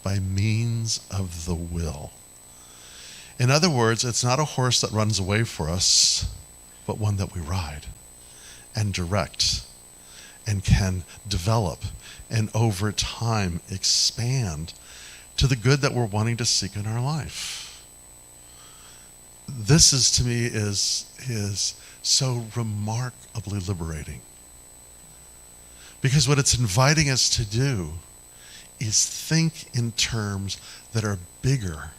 by means of the will. In other words, it's not a horse that runs away for us, but one that we ride and direct and can develop and over time expand to the good that we're wanting to seek in our life. This is, to me, is so remarkably liberating. Because what it's inviting us to do is think in terms that are bigger,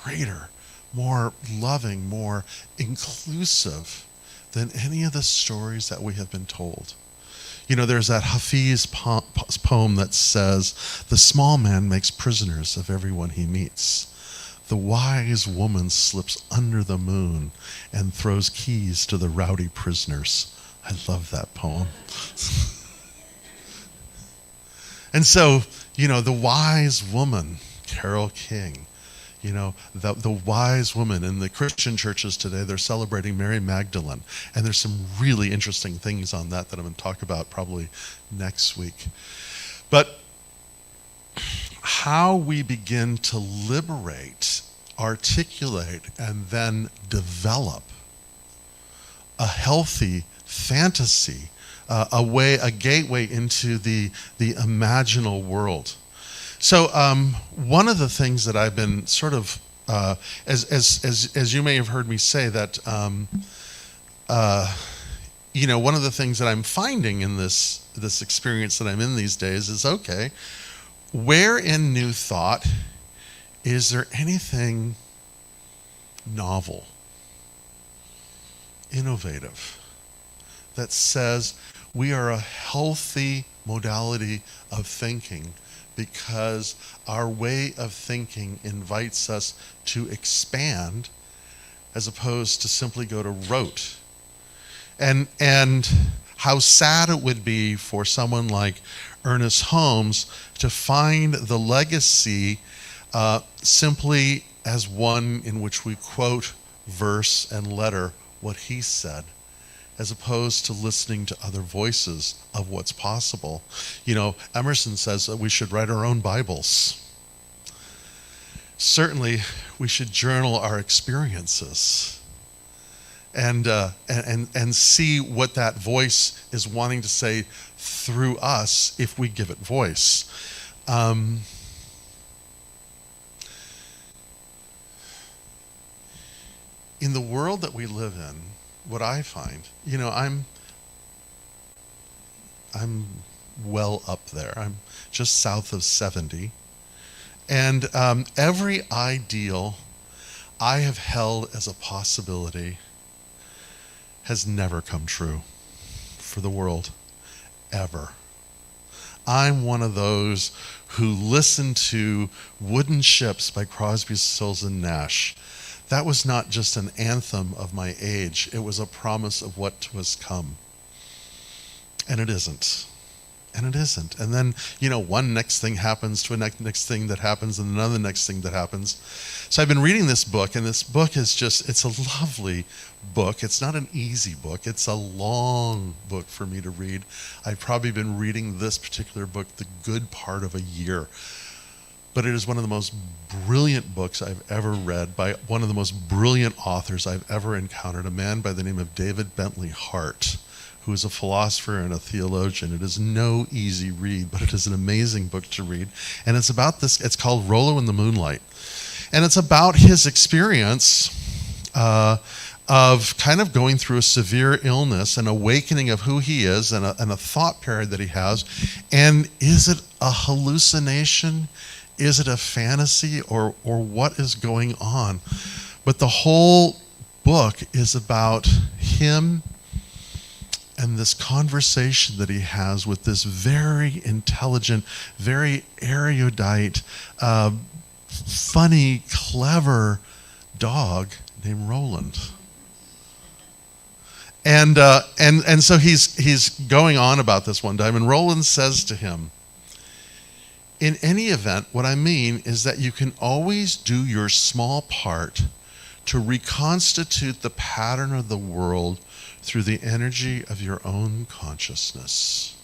greater, more loving, more inclusive than any of the stories that we have been told. You know, there's that Hafiz poem that says, "The small man makes prisoners of everyone he meets. The wise woman slips under the moon and throws keys to the rowdy prisoners." I love that poem. And so, you know, the wise woman, Carole King, you know, the wise woman in the Christian churches today, they're celebrating Mary Magdalene. And there's some really interesting things on that I'm going to talk about probably next week. But how we begin to liberate, articulate, and then develop a healthy fantasy, a gateway into the imaginal world. So one of the things that I've been sort of, as you may have heard me say, that you know, one of the things that I'm finding in this experience that I'm in these days is, okay, where in New Thought is there anything novel, innovative, that says we are a healthy modality of thinking because our way of thinking invites us to expand as opposed to simply go to rote. And how sad it would be for someone like Ernest Holmes to find the legacy simply as one in which we quote verse and letter what he said, as opposed to listening to other voices of what's possible. You know, Emerson says that we should write our own Bibles. Certainly, we should journal our experiences and see what that voice is wanting to say through us if we give it voice. In the world that we live in, what I find, you know, I'm well up there. I'm just south of 70. And every ideal I have held as a possibility has never come true for the world, ever. I'm one of those who listened to Wooden Ships by Crosby, Stills, and Nash. That was not just an anthem of my age. It was a promise of what was come. And it isn't. And it isn't. And then, you know, one next thing happens to a next thing that happens and another next thing that happens. So I've been reading this book, and this book is just, it's a lovely book. It's not an easy book. It's a long book for me to read. I've probably been reading this particular book the good part of a year. But it is one of the most brilliant books I've ever read by one of the most brilliant authors I've ever encountered, a man by the name of David Bentley Hart, who is a philosopher and a theologian. It is no easy read, but it is an amazing book to read. And it's about this, it's called Rollo in the Moonlight. And it's about his experience of kind of going through a severe illness, an awakening of who he is, and a thought period that he has. And is it a hallucination? Is it a fantasy, or what is going on? But the whole book is about him and this conversation that he has with this very intelligent, very erudite, funny, clever dog named Roland. And so he's going on about this one time, and Roland says to him, "In any event, what I mean is that you can always do your small part to reconstitute the pattern of the world through the energy of your own consciousness.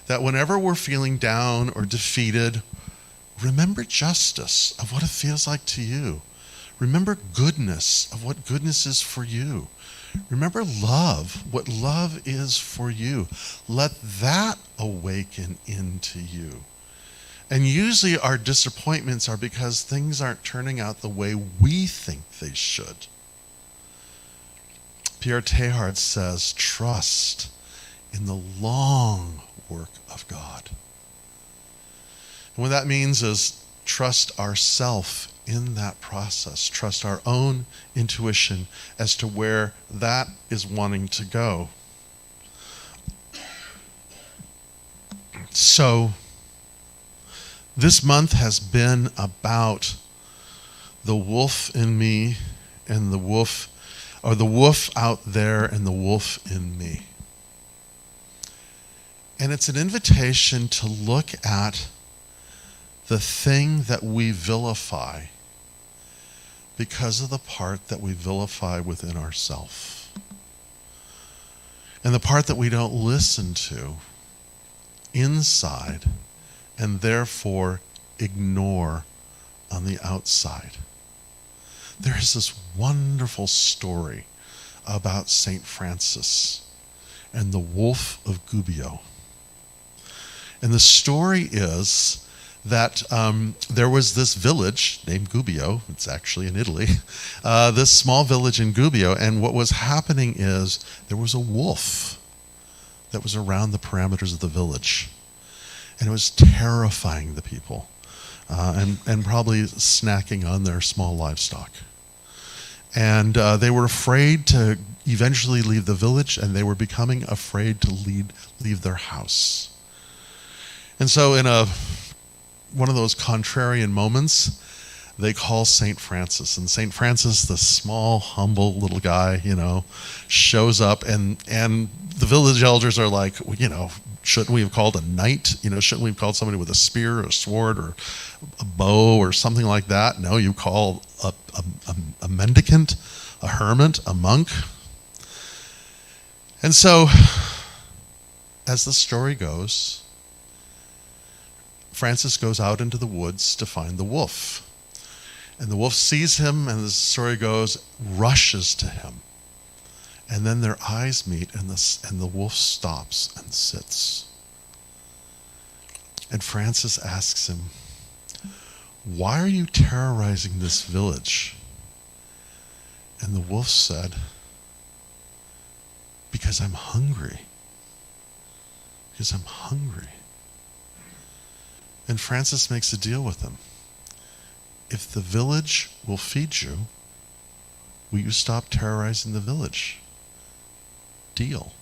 That whenever we're feeling down or defeated, remember justice of what it feels like to you. Remember goodness of what goodness is for you. Remember love, what love is for you. Let that awaken into you. And usually our disappointments are because things aren't turning out the way we think they should. Pierre Teilhard says, trust in the long work of God. And what that means is trust ourself in that process, trust our own intuition as to where that is wanting to go. So, this month has been about the wolf in me and the wolf out there and the wolf in me. And it's an invitation to look at the thing that we vilify because of the part that we vilify within ourselves. And the part that we don't listen to inside and therefore ignore on the outside. There is this wonderful story about St. Francis and the wolf of Gubbio. And the story is that there was this village named Gubbio. It's actually in Italy. This small village in Gubbio. And what was happening is there was a wolf that was around the parameters of the village. And it was terrifying the people and probably snacking on their small livestock. And they were afraid to eventually leave the village, and they were becoming afraid to leave their house. And so in one of those contrarian moments, they call St. Francis. And St. Francis, the small, humble little guy, shows up, and the village elders are like, shouldn't we have called a knight? Shouldn't we have called somebody with a spear or a sword or a bow or something like that? No, you call a mendicant, a hermit, a monk. And so, as the story goes, Francis goes out into the woods to find the wolf. And the wolf sees him, and the story goes, rushes to him. And then their eyes meet, and the wolf stops and sits. And Francis asks him, "Why are you terrorizing this village?" And the wolf said, "Because I'm hungry. Because I'm hungry." And Francis makes a deal with him. If the village will feed you, will you stop terrorizing the village? Deal.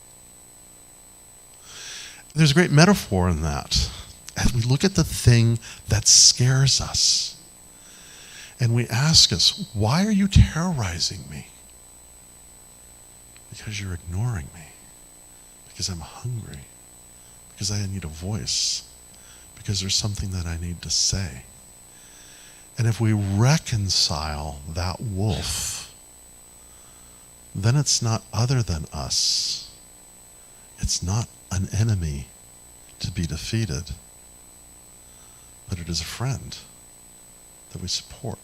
There's a great metaphor in that. As we look at the thing that scares us, and we ask us, why are you terrorizing me? Because you're ignoring me. Because I'm hungry. Because I need a voice. Because there's something that I need to say. And if we reconcile that wolf, then it's not other than us. It's not an enemy to be defeated, but it is a friend that we support.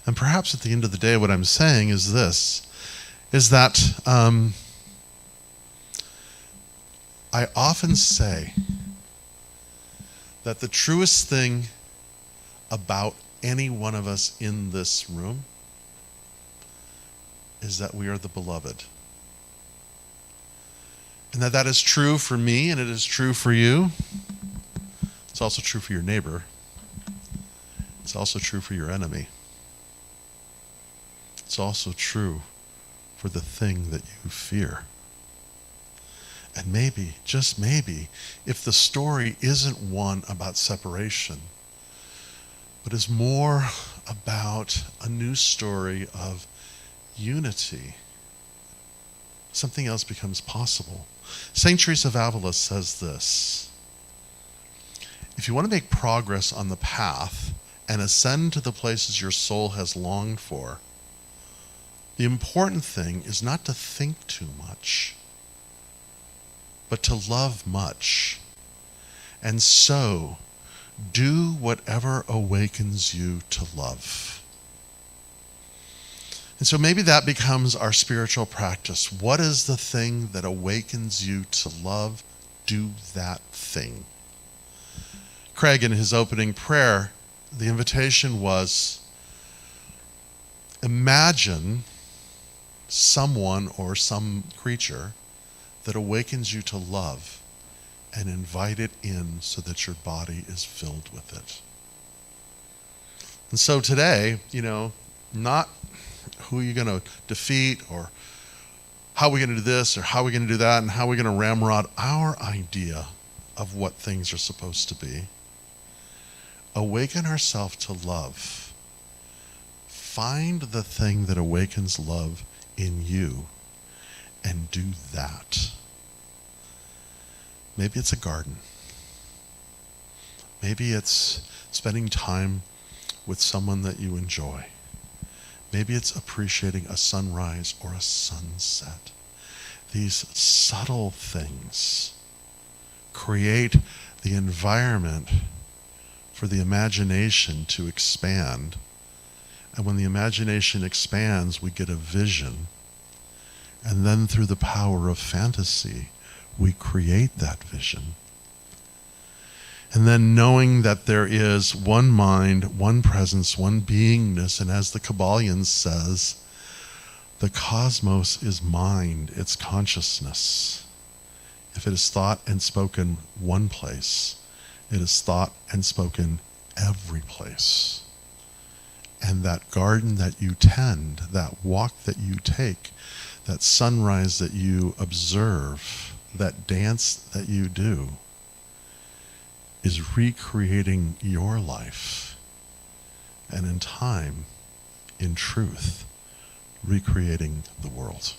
And perhaps at the end of the day, what I'm saying is this, is that I often say that the truest thing about any one of us in this room is that we are the beloved. And that is true for me, and it is true for you. It's also true for your neighbor. It's also true for your enemy. It's also true for the thing that you fear. And maybe, just maybe, if the story isn't one about separation, but is more about a new story of unity, something else becomes possible. St. Teresa of Avila says this: if you want to make progress on the path and ascend to the places your soul has longed for, the important thing is not to think too much, but to love much, and so Do whatever awakens you to love. And so maybe that becomes our spiritual practice. What is the thing that awakens you to love? Do that thing. Craig, in his opening prayer, the invitation was, imagine someone or some creature that awakens you to love, and invite it in so that your body is filled with it. And so today, not who are you going to defeat, or how are we going to do this, or how are we going to do that, and how are we going to ramrod our idea of what things are supposed to be. Awaken ourselves to love. Find the thing that awakens love in you and do that. Maybe it's a garden. Maybe it's spending time with someone that you enjoy. Maybe it's appreciating a sunrise or a sunset. These subtle things create the environment for the imagination to expand. And when the imagination expands, we get a vision. And then through the power of fantasy, we create that vision. And then knowing that there is one mind, one presence, one beingness, and as the Kabbalion says, the cosmos is mind, it's consciousness. If it is thought and spoken one place, it is thought and spoken every place. And that garden that you tend, that walk that you take, that sunrise that you observe, that dance that you do, is recreating your life, and in time, in truth, recreating the world.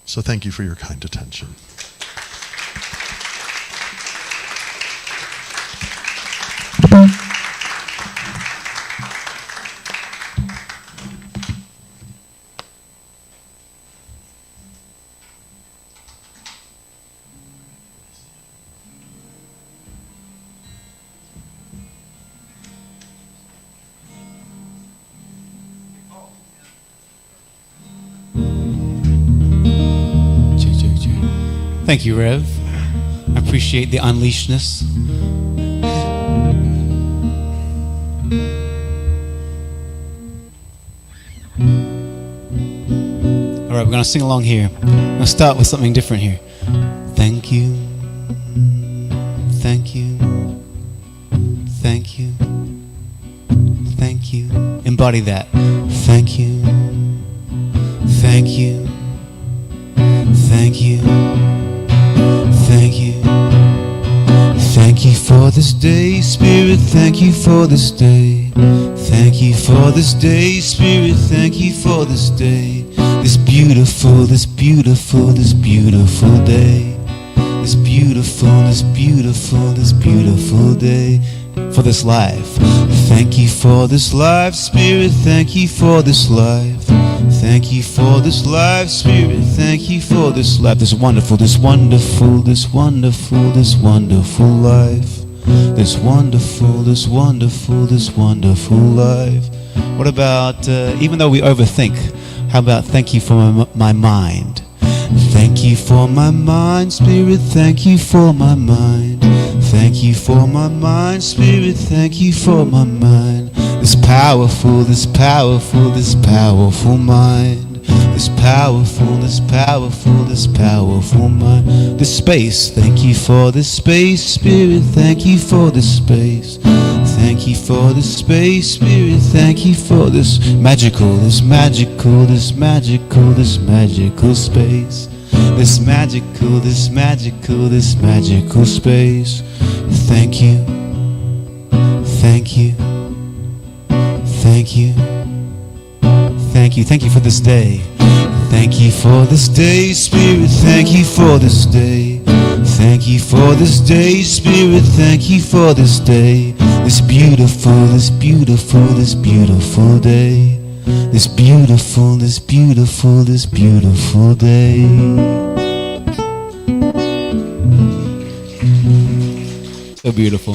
So thank you for your kind attention. Thank you, Rev. I appreciate the unleashedness. All right, we're going to sing along here. I'm going to start with something different here. Thank you. Thank you. Thank you. Thank you. Embody that. Thank you. Thank you. Thank you. Thank you. Thank you for this day, Spirit. Thank you for this day. Thank you for this day, Spirit. Thank you for this day. This beautiful, this beautiful, this beautiful day. This beautiful, this beautiful, this beautiful day. For this life. Thank you for this life, Spirit. Thank you for this life. Thank you for this life, Spirit. Thank you for this life. This wonderful, this wonderful, this wonderful, this wonderful life. This wonderful, this wonderful, this wonderful life. What about, even though we overthink, how about thank you for my mind? Thank you for my mind, Spirit. Thank you for my mind. Thank you for my mind, Spirit. Thank you for my mind. This powerful, this powerful, this powerful mind. This powerful, this powerful, this powerful mind. This space, thank you for this space, Spirit. Thank you for this space. Thank you for this space, Spirit. Thank you for this magical, this magical, this magical, this magical space. This magical, this magical, this magical space. Thank you. Thank you. Thank you. Thank you. Thank you for this day. Thank you for this day, Spirit. Thank you for this day. Thank you for this day, Spirit. Thank you for this day. This beautiful, this beautiful, this beautiful day. This beautiful, this beautiful, this beautiful day. So beautiful.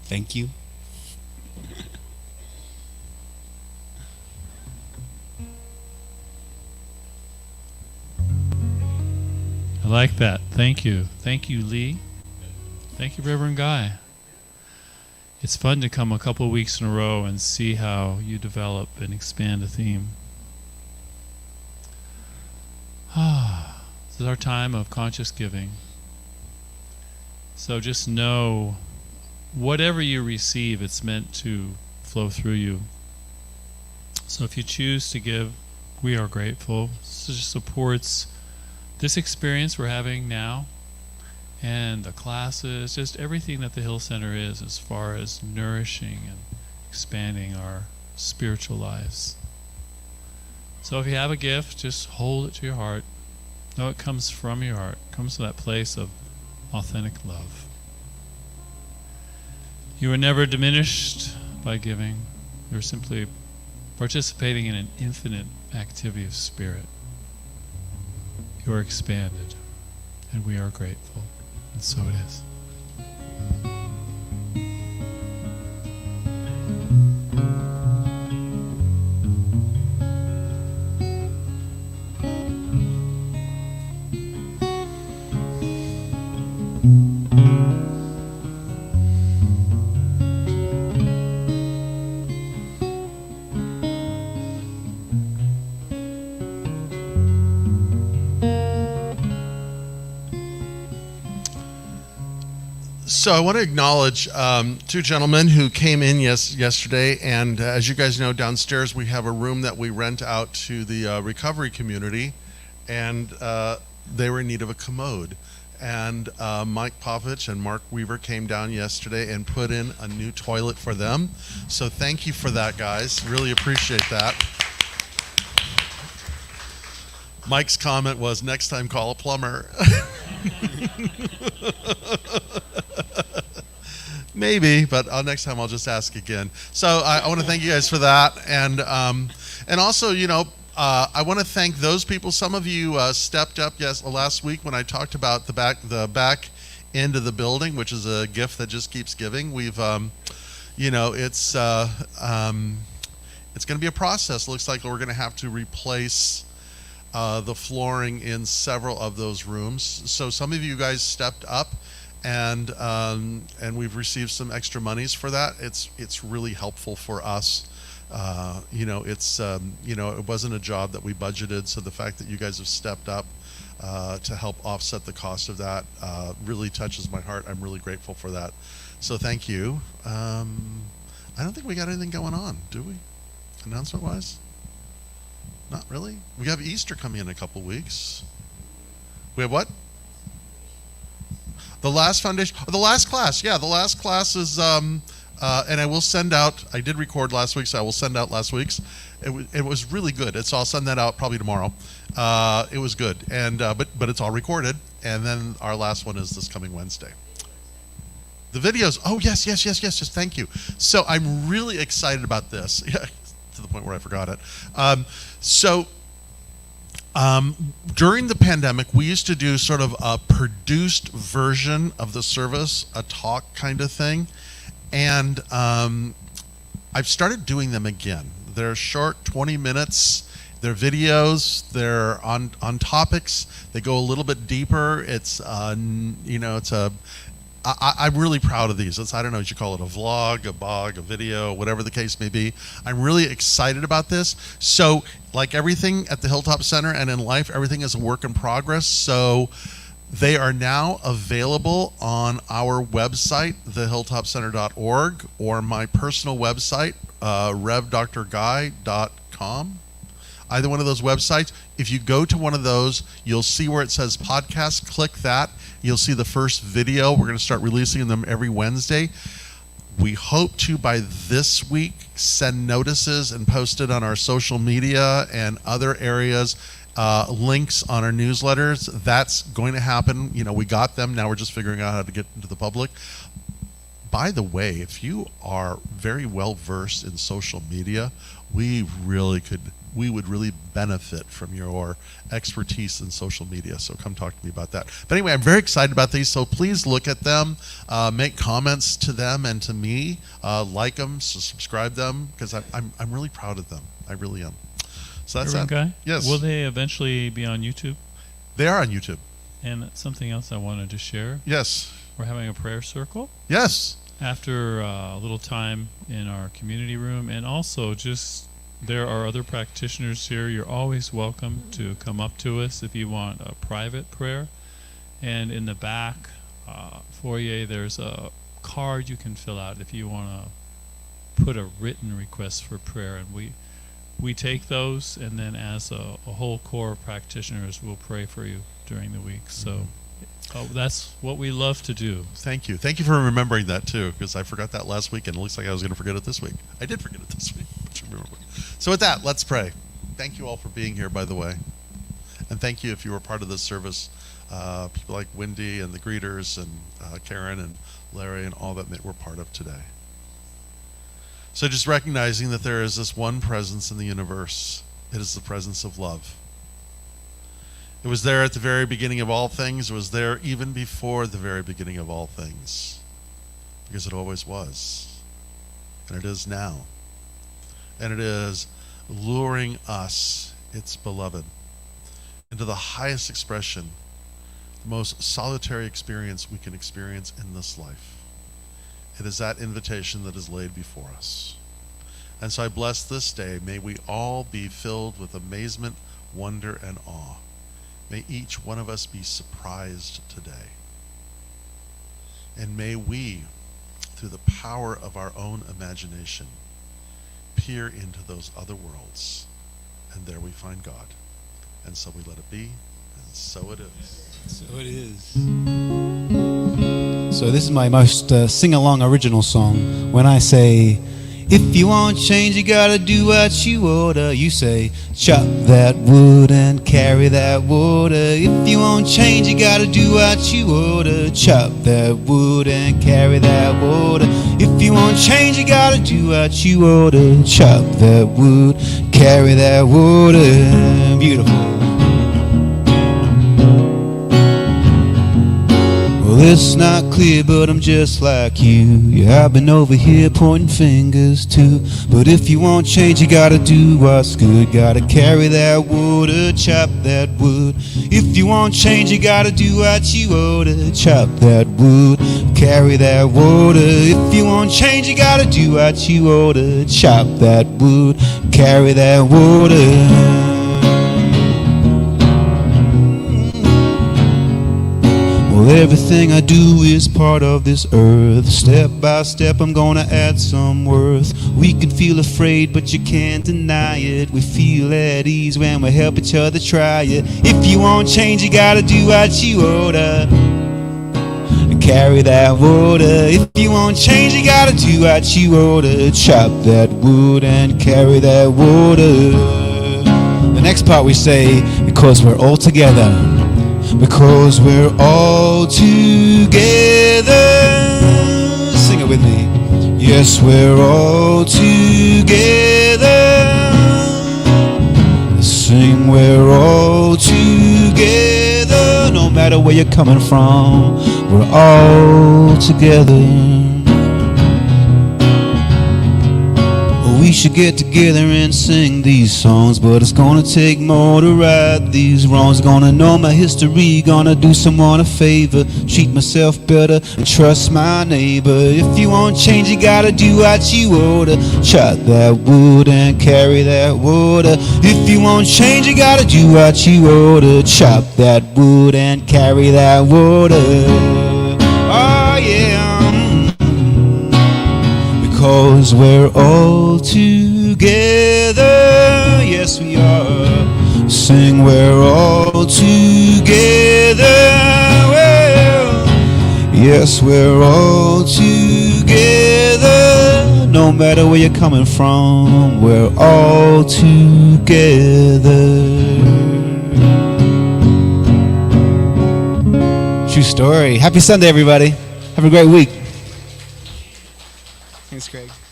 Thank you. I like that. Thank you. Thank you, Lee. Thank you, Reverend Guy. It's fun to come a couple of weeks in a row and see how you develop and expand a theme. This is our time of conscious giving. So just know, whatever you receive, it's meant to flow through you. So if you choose to give, we are grateful. This just supports this experience we're having now, and the classes, just everything that the Hill Center is as far as nourishing and expanding our spiritual lives. So if you have a gift, just hold it to your heart. Know it comes from your heart. It comes from that place of authentic love. You are never diminished by giving. You're simply participating in an infinite activity of spirit. You are expanded, and we are grateful, and so it is. So I want to acknowledge two gentlemen who came in yesterday, and as you guys know, downstairs we have a room that we rent out to the recovery community, and they were in need of a commode. And Mike Povich and Mark Weaver came down yesterday and put in a new toilet for them. So thank you for that, guys. Really appreciate that. Mike's comment was, next time call a plumber. Maybe, but next time I'll just ask again. So I want to thank you guys for that, and also, I want to thank those people. Some of you stepped up last week when I talked about the back end of the building, which is a gift that just keeps giving. We've it's going to be a process. It looks like we're going to have to replace the flooring in several of those rooms. So some of you guys stepped up, and we've received some extra monies for that. It's really helpful for us. It wasn't a job that we budgeted, so the fact that you guys have stepped up to help offset the cost of that really touches my heart. I'm really grateful for that. So thank you. I don't think we got anything going on, do we? Announcement-wise? Not really. We have Easter coming in a couple weeks. We have what? The last foundation, the last class. Yeah, the last class is, and I will send out. I did record last week, so I will send out last week's. It was really good. So I'll send that out probably tomorrow. It was good, and but it's all recorded. And then our last one is this coming Wednesday. The videos. Oh yes. Thank you. So I'm really excited about this. Yeah, to the point where I forgot it. During the pandemic, we used to do sort of a produced version of the service, a talk kind of thing. And I've started doing them again. They're short, 20 minutes. They're videos. They're on topics. They go a little bit deeper. I'm really proud of these. I don't know what you call it, a vlog, a bog, a video, whatever the case may be. I'm really excited about this. So like everything at the Hilltop Center and in life, everything is a work in progress. So they are now available on our website, thehilltopcenter.org, or my personal website, revdrguy.com. Either one of those websites. If you go to one of those, you'll see where it says podcast. Click that. You'll see the first video. We're going to start releasing them every Wednesday. We hope to, by this week, send notices and post it on our social media and other areas, links on our newsletters. That's going to happen. We got them. Now we're just figuring out how to get into the public. by the way, if you are very well versed in social media, we would really benefit from your expertise in social media. So come talk to me about that. But anyway, I'm very excited about these. So please look at them, make comments to them and to me, like them, so subscribe them, because I'm really proud of them. I really am. So that's that. Guy? Yes. Will they eventually be on YouTube? They are on YouTube. And something else I wanted to share. Yes. We're having a prayer circle. Yes. After a little time in our community room, and also just there are other practitioners here. You're always welcome to come up to us if you want a private prayer. And in the back foyer, there's a card you can fill out if you want to put a written request for prayer. And we take those, and then as a whole core of practitioners, we'll pray for you during the week. So that's what we love to do. Thank you. Thank you for remembering that, too, because I forgot that last week, and it looks like I was going to forget it this week. I did forget it this week. So with that, let's pray. Thank you all for being here, by the way. And thank you if you were part of this service. People like Wendy and the greeters and Karen and Larry and all that were part of today. So just recognizing that there is this one presence in the universe. It is the presence of love. It was there at the very beginning of all things. It was there even before the very beginning of all things. Because it always was. And it is now. And it is luring us, its beloved, into the highest expression, the most solitary experience we can experience in this life. It is that invitation that is laid before us. And so I bless this day. May we all be filled with amazement, wonder, and awe. May each one of us be surprised today. And may we, through the power of our own imagination, peer into those other worlds. And there we find God. And so we let it be, and so it is. So it is. So this is my most sing-along original song. When I say, if you want change, you gotta do what you order. You say, chop that wood and carry that water. If you want change, you gotta do what you order. Chop that wood and carry that water. If you want change, you gotta do what you order. Chop that wood, carry that water. Beautiful. Well, it's not clear, but I'm just like you. Yeah, I've been over here pointing fingers too. But if you want change, you gotta do what's good. Gotta carry that water, chop that wood. If you want change, you gotta do what you order. Chop that wood, carry that water. If you want change, you gotta do what you order. Chop that wood, carry that water. Well, everything I do is part of this earth. Step by step I'm gonna add some worth. We can feel afraid, but you can't deny it. We feel at ease when we help each other try it. If you want change, you gotta do what you order. Carry that water. If you want change, you gotta do what you order. Chop that wood and carry that water. The next part we say, because we're all together. Because we're all together. Sing it with me. Yes, we're all together. Sing, we're all together. No matter where you're coming from, we're all together. We should get together and sing these songs, but it's gonna take more to right these wrongs. Gonna know my history, gonna do someone a favor, treat myself better and trust my neighbor. If you want change, you gotta do what you order. Chop that wood and carry that water. If you want change, you gotta do what you order. Chop that wood and carry that water. Oh yeah. Because we're all together. Yes, we are. Sing, we're all together. Well, yes, we're all together. No matter where you're coming from, we're all together. True story. Happy Sunday, everybody. Have a great week. Thanks, Craig.